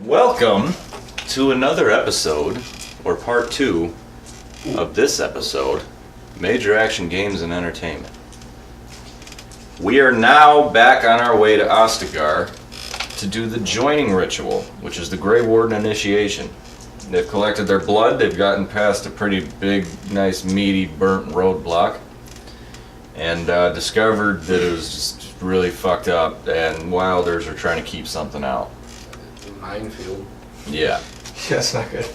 Welcome to another episode, or part 2 of this episode, Major Action Games and Entertainment. We are now back on our way to Ostagar to do the joining ritual, which is the Grey Warden initiation. They've collected their blood, they've gotten past a pretty big, nice, meaty, burnt roadblock, and discovered that it was just really fucked up, and Wilders are trying to keep something out. Minefield. Yeah. That's not good.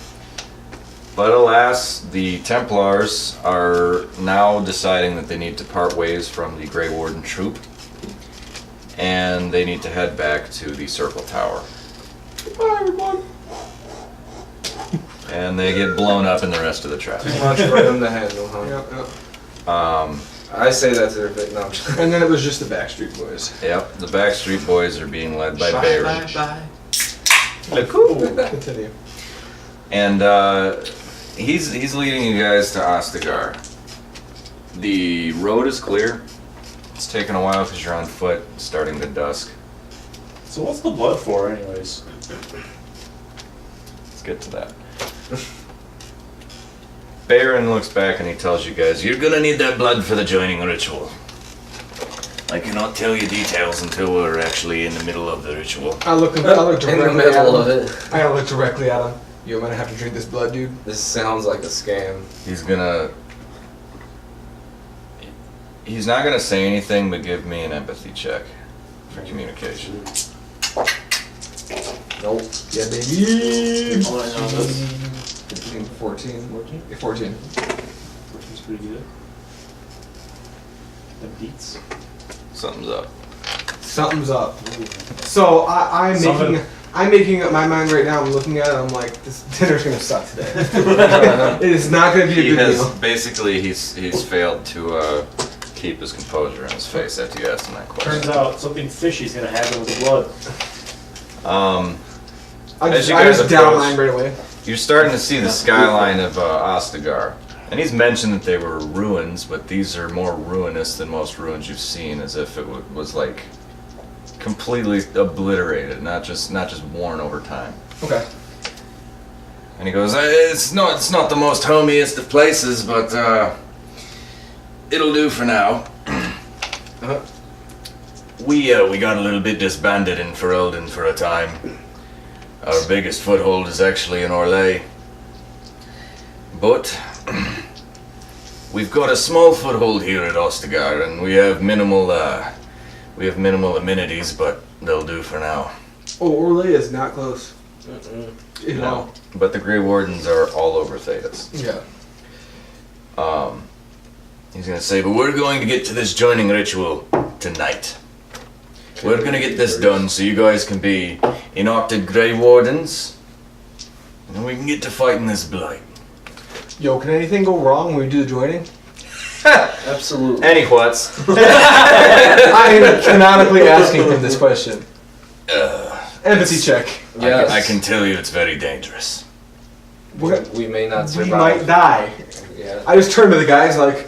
But alas, the Templars are now deciding that they need to part ways from the Grey Warden troop, and they need to head back to the Circle Tower. Goodbye, everyone. And they get blown up in the rest of the traffic. Too much for them to handle, huh? Yep. I say that to their face. No, I'm just And then it was just the Backstreet Boys. Yep, the Backstreet Boys are being led by Barry. Continue. And he's leading you guys to Ostagar. The road is clear. It's taken a while because you're on foot, it's starting to dusk. So what's the blood for, anyways? Let's get to that. Baron looks back and he tells you guys, you're gonna need that blood for the joining ritual. I cannot tell you details until we're actually in the middle of the ritual. I look in directly the at middle him. of it. I gotta look directly at him. Yo, I'm gonna have to drink this blood, dude. This sounds like a scam. He's not gonna say anything, but give me an empathy check for communication. Nope. Yeah, baby. All I know is 15, 14. 14. 14. Which is pretty good. That beats. Something's up. Something's up. So I'm making up my mind right now. I'm looking at it. I'm like, this dinner's gonna suck today. It is not gonna be a He good has meal. basically he's failed to keep his composure in his face after you asked him that question. Turns out something fishy's gonna happen with the blood. I as just, you I guys just approach- downline right away. You're starting to see the skyline of Ostagar. And he's mentioned that they were ruins, but these are more ruinous than most ruins you've seen, as if it was like completely obliterated, not just worn over time. Okay. And he goes, it's not the most homiest of places, but it'll do for now. We got a little bit disbanded in Ferelden for a time. Our biggest foothold is actually in Orlais. But we've got a small foothold here at Ostagar, and we have minimal amenities, but they'll do for now. Oh, Orlais is not close. You know. But the Grey Wardens are all over Thedas. Yeah. He's gonna say, but we're going to get to this joining ritual tonight. We're gonna get this done so you guys can be enacted Grey Wardens, and then we can get to fighting this blight. Yo, can anything go wrong when we do the joining? Absolutely. Anywhats. I am canonically asking him this question. Empathy check. Yes. I can tell you it's very dangerous. We may not survive. We might die. Yeah. I just turned to the guys like,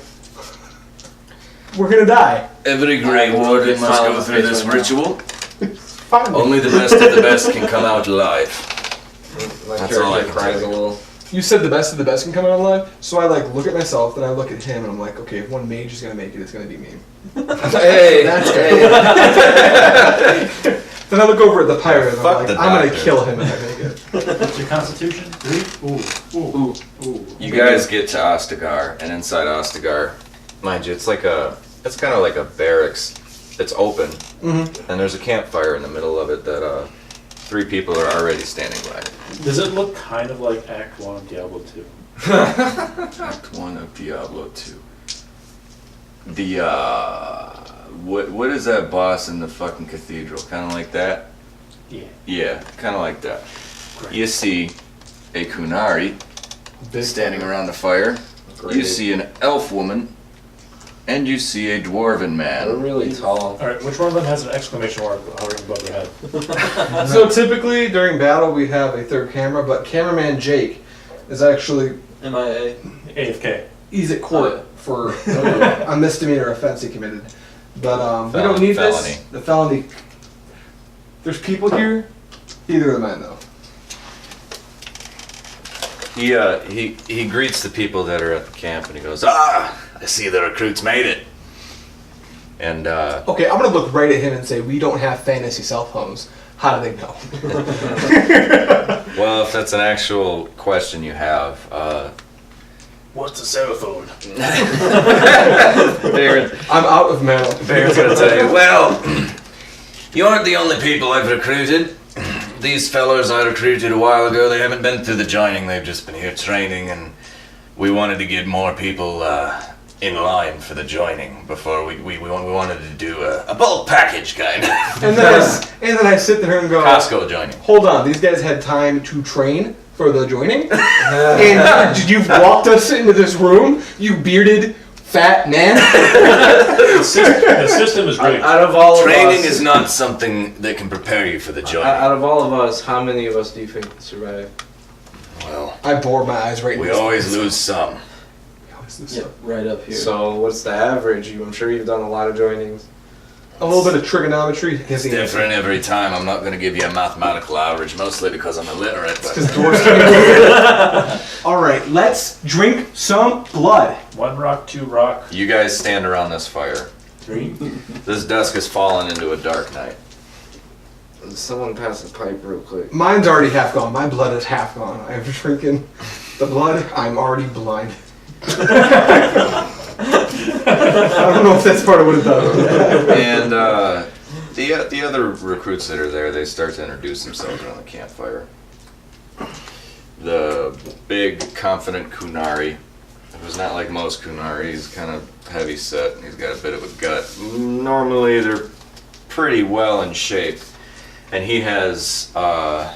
we're gonna die. Every Grey Warden must go through this ritual. Fine. Only the best of the best can come out alive. My That's all I character can cries tell a you. little. You said the best of the best can come out alive, so I like look at myself, then I look at him, and I'm like, okay, if one mage is gonna make it, it's gonna be me. Hey, That's hey. Then I look over at the pirate, and Fuck I'm the like, I'm gonna doctor. kill him if I make it. What's your constitution? 3? Ooh. You guys get to Ostagar, and inside Ostagar, mind you, it's kind of like a barracks. It's open, Mm-hmm. and there's a campfire in the middle of it that 3 people are already standing by. Does it look kind of like Act 1 of Diablo 2? Act 1 of Diablo 2. The what is that boss in the fucking cathedral? Kind of like that? Yeah. Yeah, kind of like that. Great. You see a Kunari standing around the fire. You Great. see an elf woman, and you see a dwarven They're man. really tall. Alright, which one of them has an exclamation mark hovering above their head? So typically during battle we have a third camera, but cameraman Jake is actually MIA. AFK. he's at court for a misdemeanor offense he committed. But we don't need Felony. this. The felony. There's people here. Either of the men though. he greets the people that are at the camp and he goes, "Ah, I see the recruits made it." And Okay, I'm gonna look right at him and say, we don't have fantasy cell phones. How do they know? well, if that's an actual question you have, What's a cell phone? I'm out of mail. Baron's gonna tell you, well, you aren't the only people I've recruited. These fellows I recruited a while ago, they haven't been through the joining, they've just been here training, and we wanted to get more people in line for the joining before we wanted to do a bulk package kind of. And then I sit there and go, Costco joining. hold on, these guys had time to train for the joining? And you've walked us into this room, you bearded fat man? The system is great. Out of all Training of us, is not something that can prepare you for the joining. out of all of us, how many of us do you think survive? Well, I bore my eyes right we in always lose some. Yep, right up here. So what's the average? I'm sure you've done a lot of joinings. A little bit of trigonometry. It's different every time. I'm not going to give you a mathematical average, mostly because I'm illiterate. But Because dwarves can't. Alright, let's drink some blood. 1 rock, 2 rock, you guys stand around this fire. 3. This dusk has fallen into a dark night. Someone pass the pipe real quick. Mine's already half gone. My blood is half gone. I'm drinking the blood. I'm already blind. I don't know if that's part of what it does. And the other recruits that are there, they start to introduce themselves around the campfire. The big, confident Kunari, who's not like most Kunari, he's kind of heavy set, and he's got a bit of a gut. Normally, they're pretty well in shape, and he has an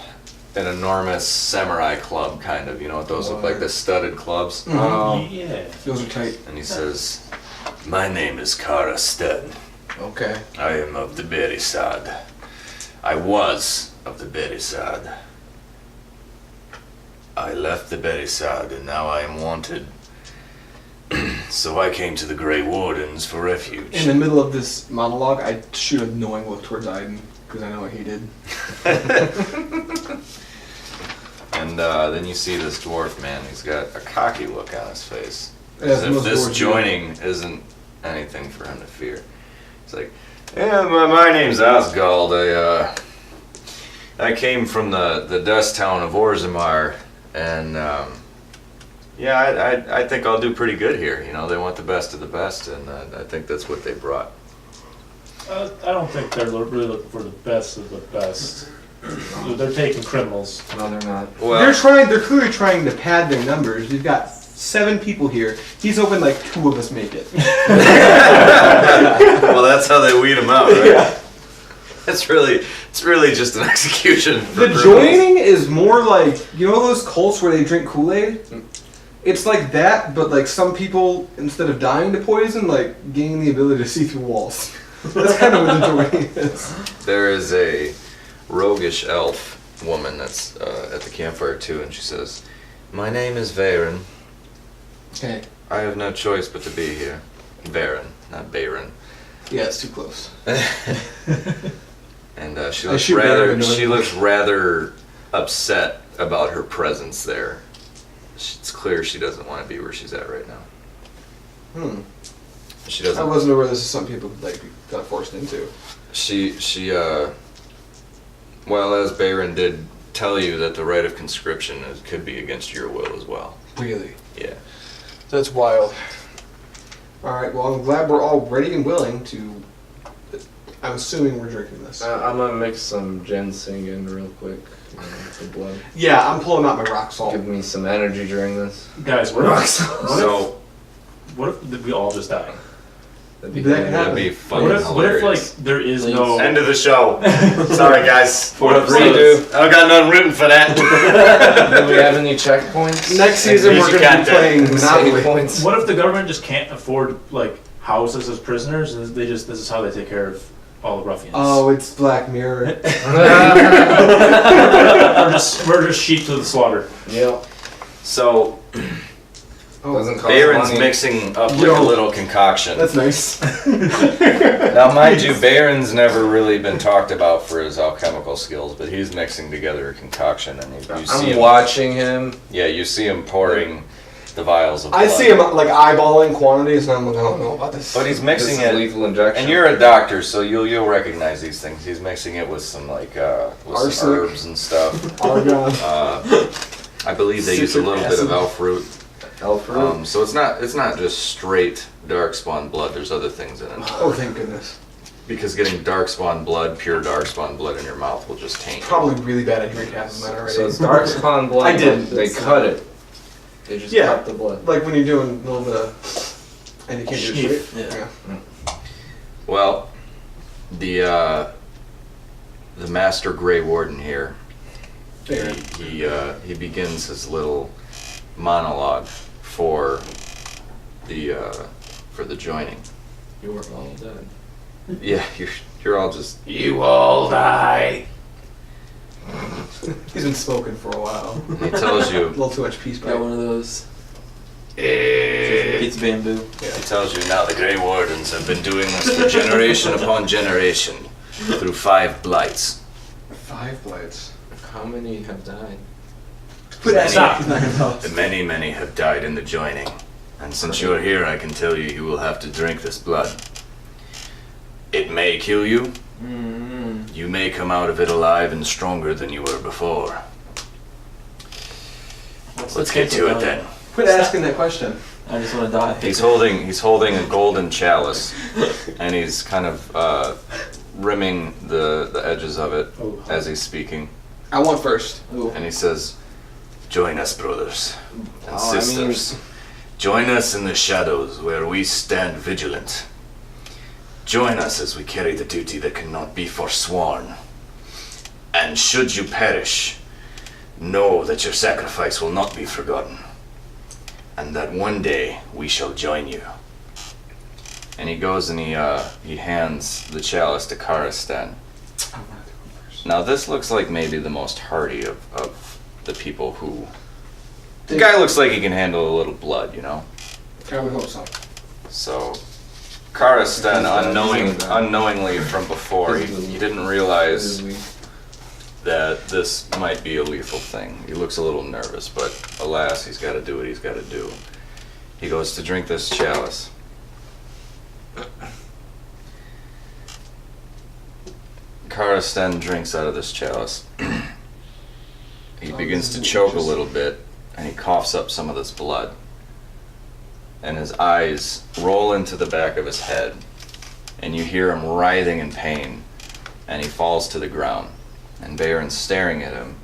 enormous samurai club, kind of. You know what those look like? The studded clubs. Yeah. Those are tight. And he says, "My name is Kara Stud. Okay. I am of the Berisad. I was of the Berisad. I left the Berisad and now I am wanted. So I came to the Grey Wardens for refuge." In the middle of this monologue, I shoot a knowing look towards Aiden, because I know what he did. And then you see this dwarf man. He's got a cocky look on his face. As As if most this dwarves do. joining isn't anything for him to fear. It's like, "Yeah, my name's Osgald. I came from the dust town of Orzammar, and yeah, I think I'll do pretty good here. You know, they want the best of the best, and I think that's what they brought." I don't think they're really looking for the best of the best. They're taking criminals. No, they're not. Well, They're clearly trying to pad their numbers. You've got 7 people here. He's hoping like 2 of us make it. well, that's how they weed them out, right? Yeah. It's really just an execution. For The criminals. joining is more like, you know those cults where they drink Kool-Aid? It's like that, but like some people, instead of dying to poison, like gain the ability to see through walls. That's kind of what the joining is. There is a roguish elf woman that's at the campfire too, and she says, "My name is Varen. Okay. I have no choice but to be here." Varen, not Bayron. Yeah, it's too close. And she I looks shoot rather Varen, she looks rather upset about her presence there. It's clear she doesn't want to be where she's at right now. She I doesn't. wasn't aware this is something people like got forced into. Well, as Bayron did tell you that the right of conscription could be against your will as well. Really? Yeah. That's wild. Alright, well I'm glad we're all ready and willing to... I'm assuming we're drinking this. I'm gonna mix some ginseng in real quick. The blood. Yeah, I'm pulling out my rock salt. Give me some energy during this. Guys, what So if we all just die? That'd be That good. could that'd be fun What and if like hilarious. there is Please. no End of the show. Sorry, guys. What if we Redo. do? I got nothing rooting for that. Do we have any checkpoints? Next season Yes, we're you going to got be that. playing Save Monopoly. points. What if the government just can't afford like houses as prisoners and this is how they take care of all the ruffians? Oh, it's Black Mirror. we're just sheep to the slaughter. Yep. So, Doesn't cost Baron's money. mixing up like Yo. a little concoction. That's nice. Now, mind you, Baron's never really been talked about for his alchemical skills, but he's mixing together a concoction, and you see I'm him. watching him. Yeah, you see him pouring the vials of blood. I see him like eyeballing quantities, and I'm like, I don't know about this. But he's This mixing is it, lethal injection. and you're a doctor, so you'll recognize these things. He's mixing it with some with some Arsenic. herbs and stuff. Argon. I believe they use a Citric little bit acid. of elf root. Alfred. So it's not just straight darkspawn blood. There's other things in it. Oh, thank goodness. Because getting darkspawn blood, pure darkspawn blood in your mouth will just taint you. Probably really bad. I drink half of mine already. So it's darkspawn blood. I did. They cut it. They just Yeah. cut the blood. Like when you're doing a little bit of, and you can't do it straight. Yeah. Well, the Master Grey Warden here, Yeah. he begins his little monologue for the joining. You were all dead. Yeah, you're all just you all die. He's been smoking for a while. And he tells A you little too much peace Got pipe. one of those. he It's bamboo. tells you now the Grey Wardens have been doing this for generation upon generation through 5 blights. 5 blades. How many have died? Put that Many- He's not gonna tell us. Many have died in the joining, and since you're here, I can tell you will have to drink this blood. It may kill you. Mm-hmm. You may come out of it alive and stronger than you were before. Let's get to it then. Quit asking that question. I just want to die. He's holding a golden chalice, and he's kind of rimming the edges of it Oh. as he's speaking, I want first. Ooh. and he says, "Join us, brothers and Oh, I mean- sisters. Join us in the shadows where we stand vigilant. Join us as we carry the duty that cannot be forsworn. And should you perish, know that your sacrifice will not be forgotten, and that one day we shall join you." And he goes and he hands the chalice to Karistan. Now this looks like maybe the most hardy of the people who... The guy looks like he can handle a little blood, you know? I would hope so. So, Karistan, He's unknowingly from before, he didn't realize that this might be a lethal thing. He looks a little nervous, but alas, he's got to do what he's got to do. He goes to drink this chalice. Karistan drinks out of this chalice. He begins to choke a little bit, and he coughs up some of this blood. And his eyes roll into the back of his head, and you hear him writhing in pain, and he falls to the ground. And Baron's staring at him,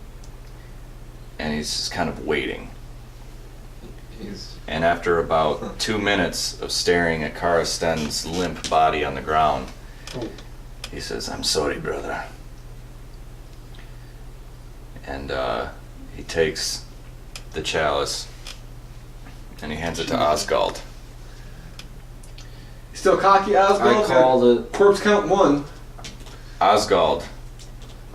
and he's just kind of waiting. And after about 2 minutes of staring at Karastan's limp body on the ground, he says, "I'm sorry, brother." And he takes the chalice and he hands it to Osgald. Still cocky, Oswald. I called it. Corpse count 1. Osgald.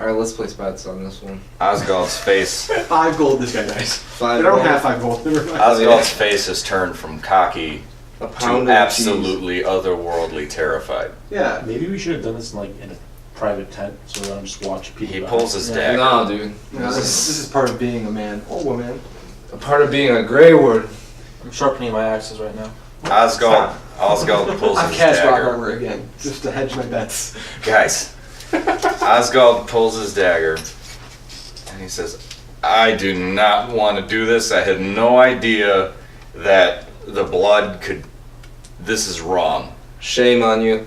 Alright, let's place bets on this one. Osgald's face. 5 gold. This guy dies. 5 They don't gold, have 5 gold. Never mind. Osgald's face has turned from cocky a to pound of absolutely otherworldly terrified. Yeah. Maybe we should have done this in a private tent, so I'm just watching people. He die. pulls his cheese. dagger. No, dude. No, this is part of being a man or woman. A part of being a Grey Ward. I'm sharpening my axes right now. Osgald pulls I've his cast rock dagger. armor again, just to hedge my bets. Guys, Osgald pulls his dagger and he says, "I do not want to do this. I had no idea that the blood could... This is wrong." Shame on you.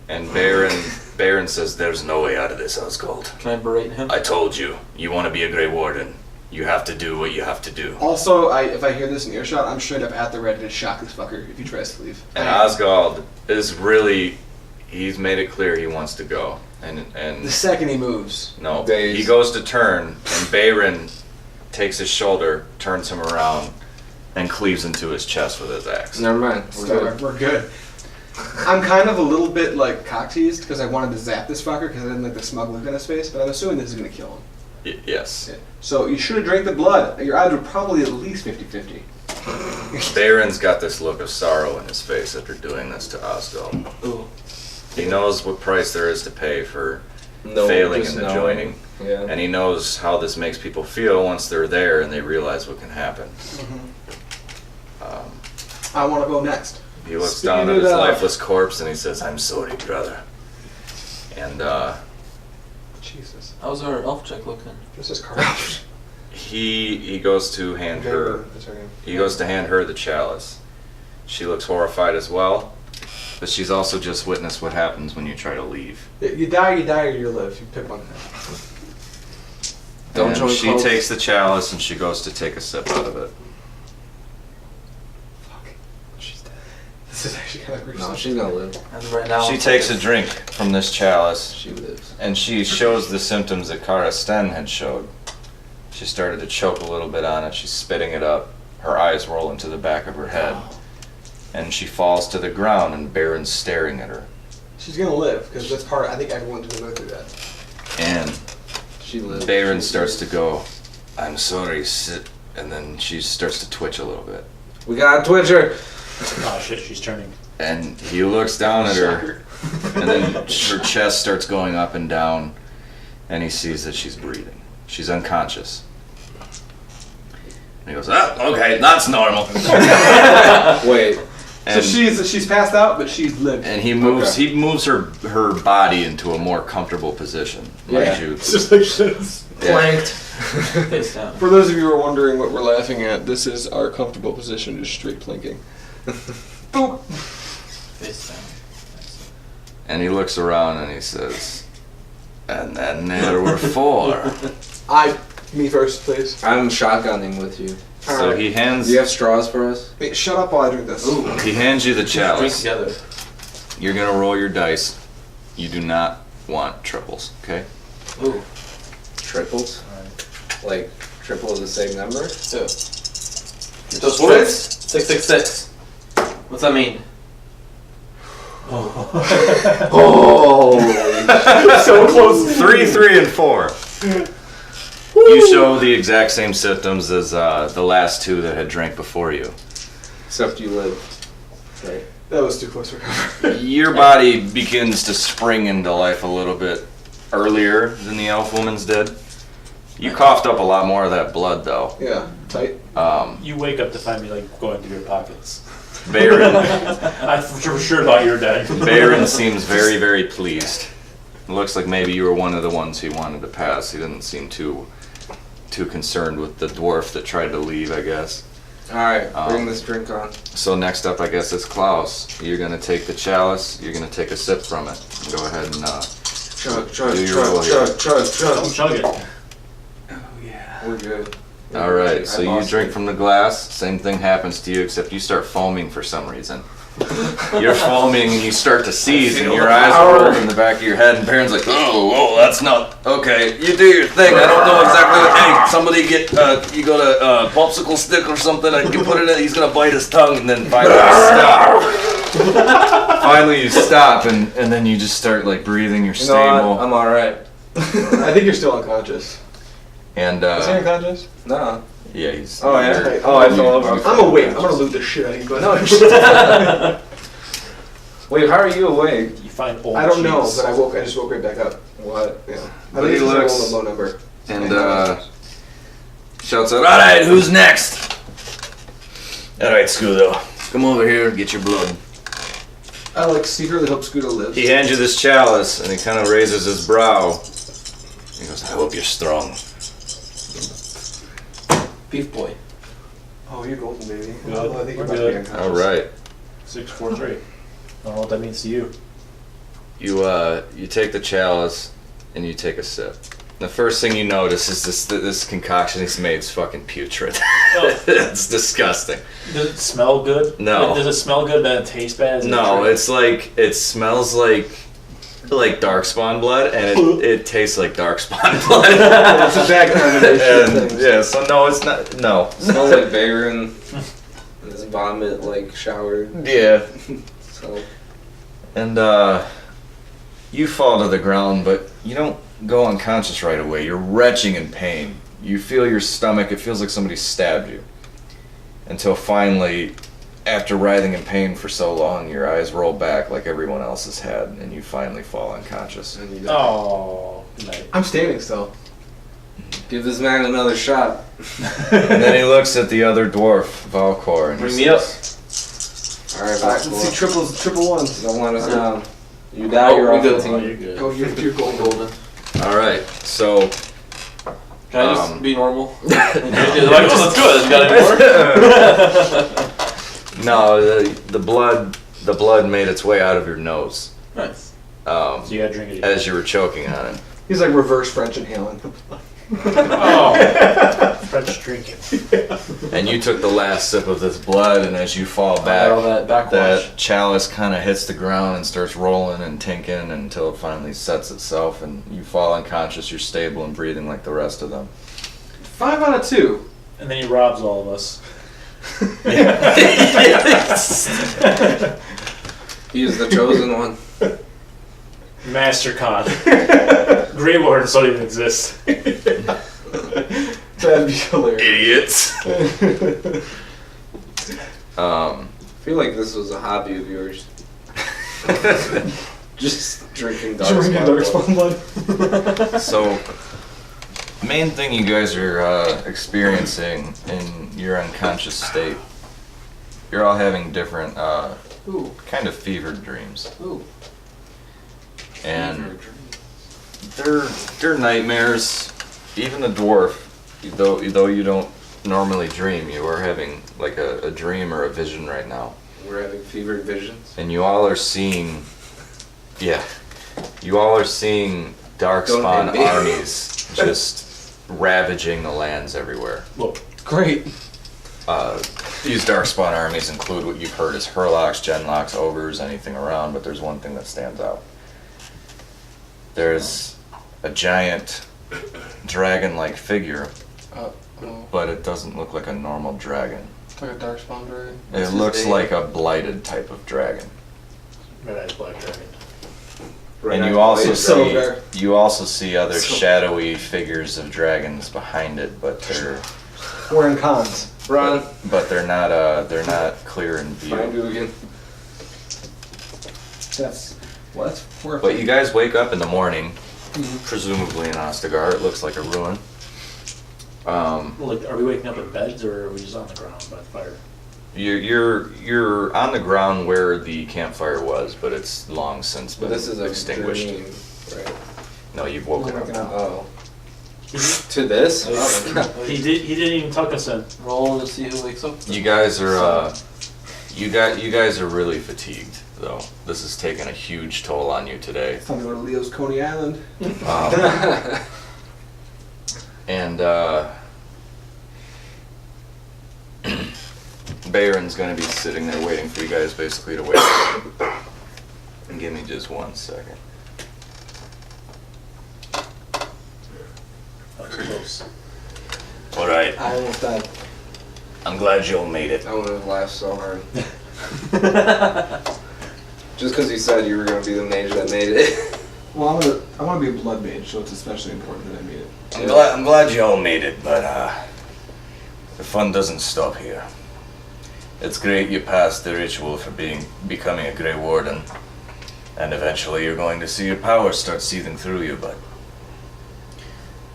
And Baron says, "There's no way out of this, Osgald. Can I berate him? I told you, you want to be a Grey Warden. You have to do what you have to do." Also, if I hear this in earshot, I'm straight up at the ready to shock this fucker if he tries to leave. And Osgald is really... He's made it clear he wants to go. And The second he moves. no, Days. he goes to turn, and Baron takes his shoulder, turns him around, and cleaves into his chest with his axe. Never mind. We're good. We're good. I'm kind of a little bit like cock teased because I wanted to zap this fucker because I didn't like the smug look on his face, but I'm assuming this is going to kill him. Yes. So you should have drank the blood. Your odds were probably at least 50-50. Baron's got this look of sorrow in his face after doing this to Osgo. Ooh. He knows what price there is to pay for No, failing just in the knowing. joining. Yeah. And he knows how this makes people feel once they're there and they realize what can happen. I want to go next. He looks Speed down at it his up. lifeless corpse and he says, "I'm sorry, brother." And Jesus. How's our elf check looking? This is corrupt. he goes to hand her That's her name. he goes to hand her the chalice. She looks horrified as well, but she's also just witnessed what happens when you try to leave. You die, or you live. You pick one. Don't And join she cults. takes the chalice and she goes to take a sip out of it. Fuck. She's dead. This is actually kind of gruesome. No, she's gonna live. And right now, She takes a drink from this chalice She lives. and she shows the symptoms that Kara Sten had showed. She started to choke a little bit on it. She's spitting it up. Her eyes roll into the back of her head. And she falls to the ground and Baron's staring at her. She's gonna live because that's part. I think everyone's gonna go through that. And She lives. Baron starts to go, "I'm sorry, sit," and then she starts to twitch a little bit. We got a Twitcher. Oh shit, she's turning. And he looks down at her, and then her chest starts going up and down, and he sees that she's breathing. She's unconscious. And he goes, "Oh, okay, that's normal." Wait. And, So she's passed out, but she's lived. and he moves her body into a more comfortable position. Mind Yeah. you. It's just like shit. Planked. face down. For those of you who are wondering what we're laughing at, this is our comfortable position, just straight plinking. Boop. Face down. And he looks around and he says, "And then there were 4. Me first, please. I'm shotgunning with you. So he Do hands you have straws for us? Wait, shut up while I drink this. Ooh. he hands you the Drink chalice. together. You're gonna roll your dice. You do not want triples, okay? Ooh. Triples? Like, triple is the same number? 2. So 666. What's that mean? Oh! So close. 3, 3, and 4. You show the exact same symptoms as the last 2 that had drank before you. Except you live. Right. That was too close for cover. Your body begins to spring into life a little bit earlier than the elf woman's did. You coughed up a lot more of that blood, though. Yeah, tight. You wake up to find me like going through your pockets. Baron, I for sure thought you were dead. Baron seems very, very pleased. It looks like maybe you were one of the ones he wanted to pass. He didn't seem too concerned with the dwarf that tried to leave, I guess. Alright, bring this drink on. So next up, I guess, is Klaus. You're gonna take the chalice. You're gonna take a sip from it. Go ahead and Chug, chug, Do your roll chug, here. chug, chug, Don't chug. chug it. We're good. All right. So I you lost drink it. from the glass. Same thing happens to you, except you start foaming for some reason. You're foaming and you start to seize, and feel your the eyes power. roll in the back of your head. And Baron's like, "Oh, that's not okay. You do your thing. I don't know exactly what. Hey, somebody get you got a popsicle stick or something. I can put it in. He's gonna bite his tongue, and then finally you stop. Finally you stop, and then you just start like breathing. You're You know what? stable, I'm alright. I think you're still unconscious. and Is he unconscious? No. yeah, he's. Oh, yeah? Okay. Oh, I fell over. I'm awake. I'm gonna loot the shit out of you, but no. Wait, how are you awake? You find old I don't know, cheese. but I just woke right back up. What? Yeah. But I think he it's just looks- a low number. And shouts out, "All right, who's next?" "All right, Scudo, come over here and get your blood." I like secretly hope Scudo lives. He hands you this chalice, and he kind of raises his brow. He goes, "I hope you're strong." Beef boy. Oh, you're golden, baby. Good. Oh, I think you're We're about to be good. unconscious. All right, 643. I don't know what that means to you. you take the chalice, and you take a sip. The first thing you notice is this concoction he's made is fucking putrid. Oh. It's disgusting. Does it smell good? No. Does it smell good but it tastes bad? Is it No, true? it's like it smells like darkspawn blood, and it tastes like darkspawn blood. It's a bad combination of And, things. yeah, so no, it's not. No. Smells like Baron. His vomit, like, showered. Yeah. So, And you fall to the ground, but you don't go unconscious right away. You're retching in pain. You feel your stomach. It feels like somebody stabbed you. until finally, after writhing in pain for so long, your eyes roll back like everyone else's had, and you finally fall unconscious. And you die. Oh, good night. I'm standing still. Give this man another shot. And then he looks at the other dwarf, Valcor, and Bring he me up. says, Alright, Alright, let's see triple ones. Don't let us down. You die, you're we off the good. Oh, team. you're good. Oh, you're golden. Golden. Alright, so Can I just Um, be normal? Like, oh, let's go. You got any more? no, the blood made its way out of your nose Nice. So you gotta drink it again. as you were choking on it. He's like reverse French inhaling. Oh, French drinking. And you took the last sip of this blood, and as you fall All back, that backwash. that chalice kind of hits the ground and starts rolling and tinking until it finally sets itself, and you fall unconscious. You're stable and breathing like the rest of them. 5 out of 2. And then he robs all of us. He is the chosen one. MasterCon. Grey Wardens don't even exist. That'd be hilarious. Idiots. I feel like this was a hobby of yours. Just drinking Drinking darkspawn blood. Darkspawn blood. So, main thing you guys are experiencing in your unconscious state, you're all having different Ooh, kind of fevered dreams. ooh. And they're nightmares. Even the dwarf, though you don't normally dream, you are having like a dream or a vision right now. We're having fevered visions. And you all are seeing, you all are seeing darkspawn Don't hit me. armies just ravaging the lands everywhere. Whoa. Great. These darkspawn armies include what you've heard as Hurlocks, Genlocks, Ogres, anything around, but there's one thing that stands out. There's a giant dragon-like figure, Oh, but it doesn't look like a normal dragon. it's like a Darkspawn dragon. It his looks name? like a blighted type of dragon. Red-Eyed Black Dragon. And you also So see fair. other So- shadowy figures of dragons behind it, but We're in cons. Run. they're not clear in Find view. you again. That's what? But you guys wake up in the morning, Mhm. presumably in Ostagar. It looks like a ruin. Like, are we waking up in beds or are we just on the ground by the fire? You're on the ground where the campfire was, but it's long since But been this is a extinguished. dream, right? No, you've woken up. Oh. To this? He didn't even tuck us in. Roll to see who wakes up. You guys are you guys are really fatigued though. This has taken a huge toll on you today. It's time to go to Leo's Coney Island. And Bayron's gonna be sitting there waiting for you guys basically to wake up. And give me just 1 second. That was close. Alright, I almost died. I'm glad you all made it. I would have laughed so hard. Just because you said you were going to be the mage that made it. Well, I want to be a blood mage, so it's especially important that I made it. I'm glad you all made it, but the fun doesn't stop here. It's great you passed the ritual for becoming a Grey Warden, and eventually you're going to see your power start seething through you, but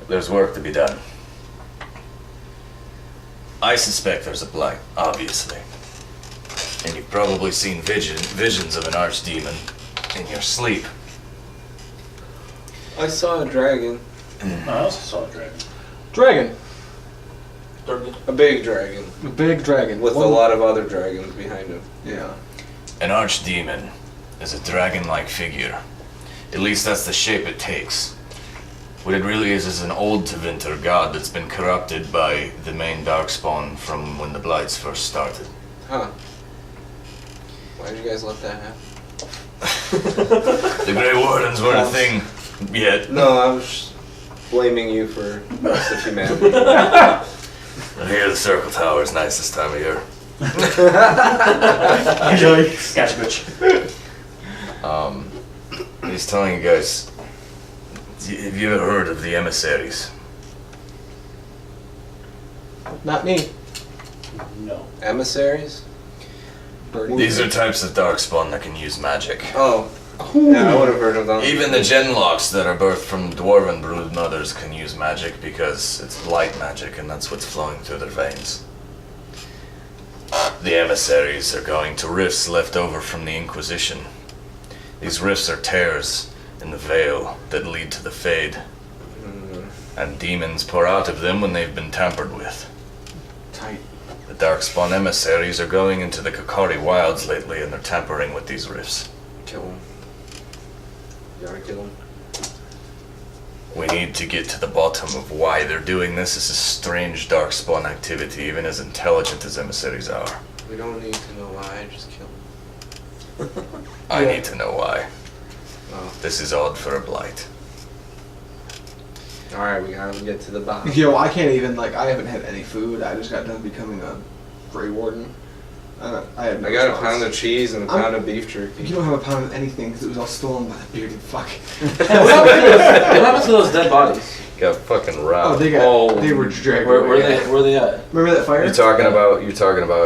there's work to be done. I suspect there's a blight, obviously. And you've probably seen visions of an archdemon in your sleep. I saw a dragon. I also saw a dragon. Dragon. A big dragon. A big dragon. With a lot of other dragons behind him. Yeah. An archdemon is a dragon-like figure. At least that's the shape it takes. What it really is an old Tevinter god that's been corrupted by the main Darkspawn from when the Blights first started. Huh. Why did you guys let that happen? The Grey Wardens weren't a thing yet. No, I was just blaming you for the rest of humanity. I hear the Circle Tower is nice this time of year. Enjoy. Gotcha, bitch. He's telling you guys, have you ever heard of the emissaries? Not me. No. Emissaries? These are types of darkspawn that can use magic. Oh. Yeah, I would have heard of them. Even the genlocks that are birthed from dwarven brood mothers can use magic because it's blight magic and that's what's flowing through their veins. The emissaries are going to rifts left over from the Inquisition. These rifts are tears in the veil that lead to the Fade. And demons pour out of them when they've been tampered with. Tight. The Darkspawn emissaries are going into the Kakari wilds lately and they're tampering with these rifts. Kill him. You gotta kill him. We need to get to the bottom of why they're doing this. This is strange Darkspawn activity, even as intelligent as emissaries are. We don't need to know why, just kill him. I need to know why. Oh. This is odd for a blight. Alright, we gotta get to the bottom. Yo, I can't even, like, I haven't had any food. I just got done becoming a Grey Warden. I have no I got a response. pound of cheese and a pound of beef jerky. You don't have a pound of anything because it was all stolen by the bearded fuck. What happened to those dead bodies? Got fucking Oh, robbed. they were dragged Where away. were they at? Remember that fire? You're talking about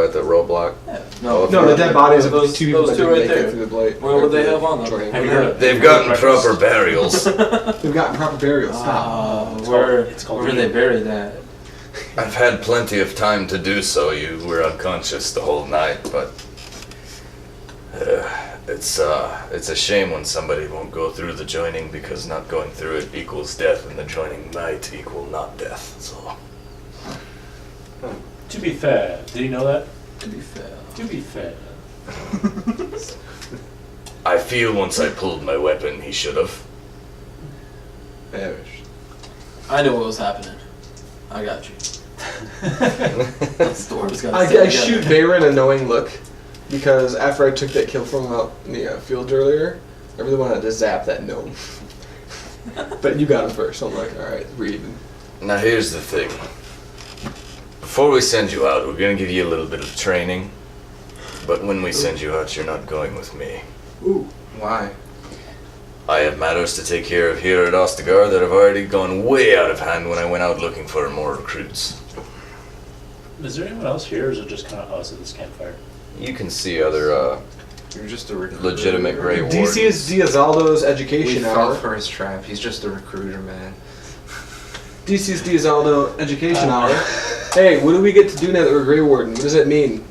at the roadblock? No, No, the dead bodies of those two people those that two didn't right make it there. through the blight. What would they have on them? Joining. Have you heard of They've gotten proper burials. They've gotten proper burials. Stop. Where it's called were they buried at? I've had plenty of time to do so. You were unconscious the whole night, but it's a shame when somebody won't go through the joining because not going through it equals death, and the joining might equal not death. So To be fair, did you know that? To be fair. To be fair. I feel once I pulled my weapon, he should have. Perish. I knew what was happening. I got you. Storm's got I shoot Baron a knowing look because after I took that kill from him out in the fields earlier, I really wanted to zap that gnome. But you got him first, so I'm like, alright, we're even. Now here's the thing. Before we send you out, we're gonna give you a little bit of training. But when we send you out, you're not going with me. Ooh. Why? I have matters to take care of here at Ostagar that have already gone way out of hand when I went out looking for more recruits. Is there anyone else here, or is it just kind of us at this campfire? You can see other You're just a recruiter. legitimate Grey Wardens. Decius Diazaldo's We education fell hour. for his trap. He's just a recruiter, man. Decius Diazaldo education hour. Hey, what do we get to do now that we're Grey Warden? What does that mean?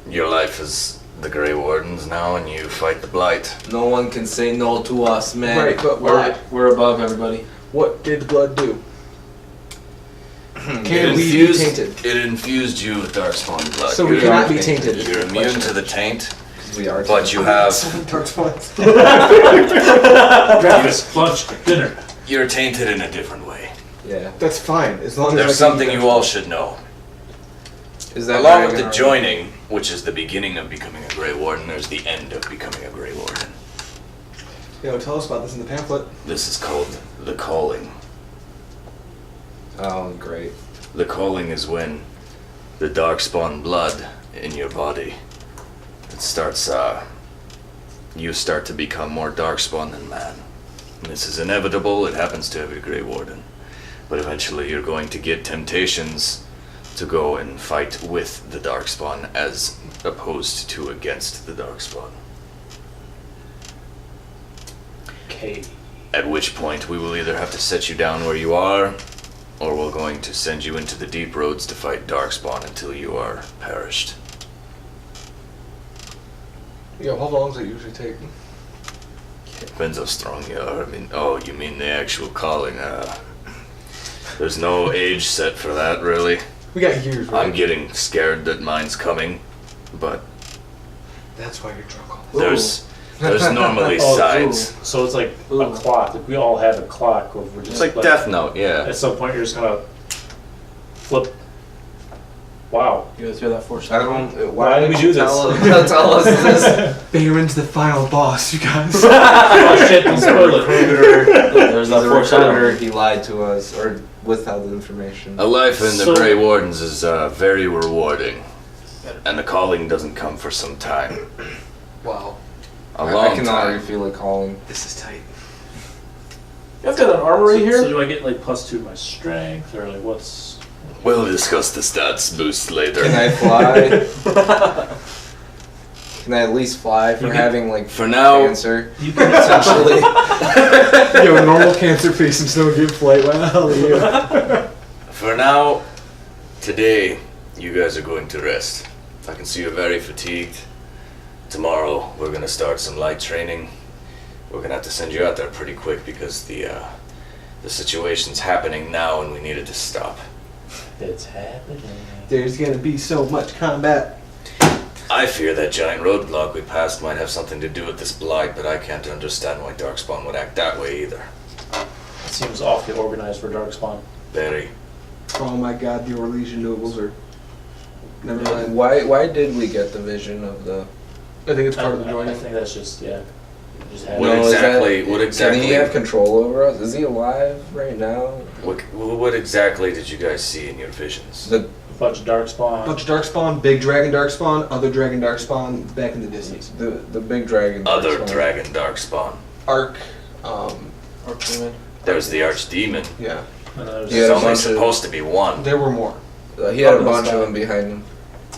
Your life is the Grey Wardens now, and you fight the Blight. No one can say no to us, man. Right, but why? We're above everybody. What did blood do? It Can we be infused- tainted? It infused you with Darkspawn blood. So we You're- cannot be tainted. You're immune to the taint, We are. but you have Dark spots. Breakfast, lunch, dinner. you're tainted in a different way. Yeah. That's fine, as long as I There's can something eat you all should know. Is that Along with the dragon joining, which is the beginning of becoming a Grey Warden, there's the end of becoming a Grey Warden. Tell us about this in the pamphlet. This is called the Calling. Oh, great. The Calling is when the Darkspawn blood in your body, it starts, you start to become more Darkspawn than man. And this is inevitable, it happens to every Grey Warden. But eventually you're going to get temptations to go and fight with the Darkspawn as opposed to against the Darkspawn. Okay. At which point we will either have to set you down where you are, or we're going to send you into the deep roads to fight Darkspawn until you are perished. How long does it usually take? Depends how strong you are. I mean, oh, you mean the actual calling? There's no age set for that, really. We got years, right? I'm getting scared that mine's coming, but That's why you're drunk all there's normally Oh, sides. so it's like Ooh. a clock. Like we all have a clock. Where we're just It's like Death Note, yeah. At some point, you're just gonna flip. Wow. You guys hear that I foreshadowing? don't. Why did we do this? Tell us this. Baron's the final boss, you guys. Oh shit! Don't spoil it. There's He's that a foreshadowing. recruiter. He lied to us or withheld information. A life in the So- Grey Wardens is very rewarding, and the calling doesn't come for some time. Wow. A I long can time. already feel it calling. This is tight. You guys got an armory So here? do I get like +2 to my strength, or like what's? We'll discuss the stats boost later. Can I fly? Can I at least fly for You can- having like For now, cancer? You can Essentially. Yo, normal cancer patients don't get flight. Wow, yeah. for now, today, you guys are going to rest. I can see you're very fatigued. Tomorrow, we're gonna start some light training. We're gonna have to send you out there pretty quick because the situation's happening now and we need it to stop. It's happening. There's gonna be so much combat. I fear that giant roadblock we passed might have something to do with this blight, but I can't understand why Darkspawn would act that way either. It seems awfully organized for Darkspawn. Very. Oh my god, the Orlesian nobles are. Never mind. Why did we get the vision of the? I think it's part of the I joining. think that's just, yeah. Just have What No, is that- what exactly, Can he have control over us? Is he alive right now? what exactly did you guys see in your visions? The a bunch of Darkspawn. Bunch of Darkspawn, big dragon Darkspawn, other dragon Darkspawn, back in the distance. the big dragon. Other Darkspawn. dragon Darkspawn. Arc, Archdemon? There's the Archdemon. yeah. And there's- Yeah, There's a only bunch of- supposed to be one. There were more. He had a Oh, bunch that's of fine. them behind him.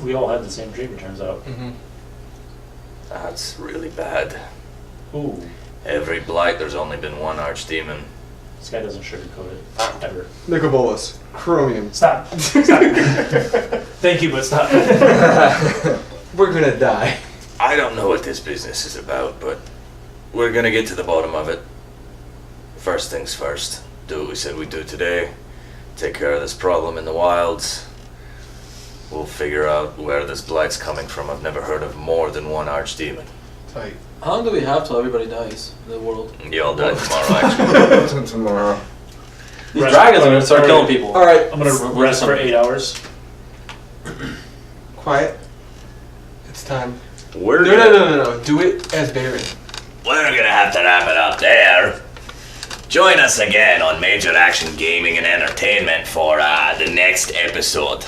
We all had the same dream, it turns out. Mm-hmm. That's really bad. Ooh, Every blight, there's only been one Archdemon. this guy doesn't sugarcoat it. Ever. Nicobolus, Chromium. Stop. Stop. Thank you, but stop. We're gonna die. I don't know what this business is about, but we're gonna get to the bottom of it. First things first. Do what we said we'd do today. Take care of this problem in the wilds. We'll figure out where this blight's coming from. I've never heard of more than one Archdemon. Tight. How long do we have till everybody dies in the world? You all die tomorrow, actually. Tomorrow. These Rest- dragons are gonna start Alright. killing people. Alright, I'm gonna rest for 8 hours. quiet. It's time. We're No, no, no, no, no. Do it as Baron. We're gonna have to wrap it up there. Join us again on Major Action Gaming and Entertainment for the next episode.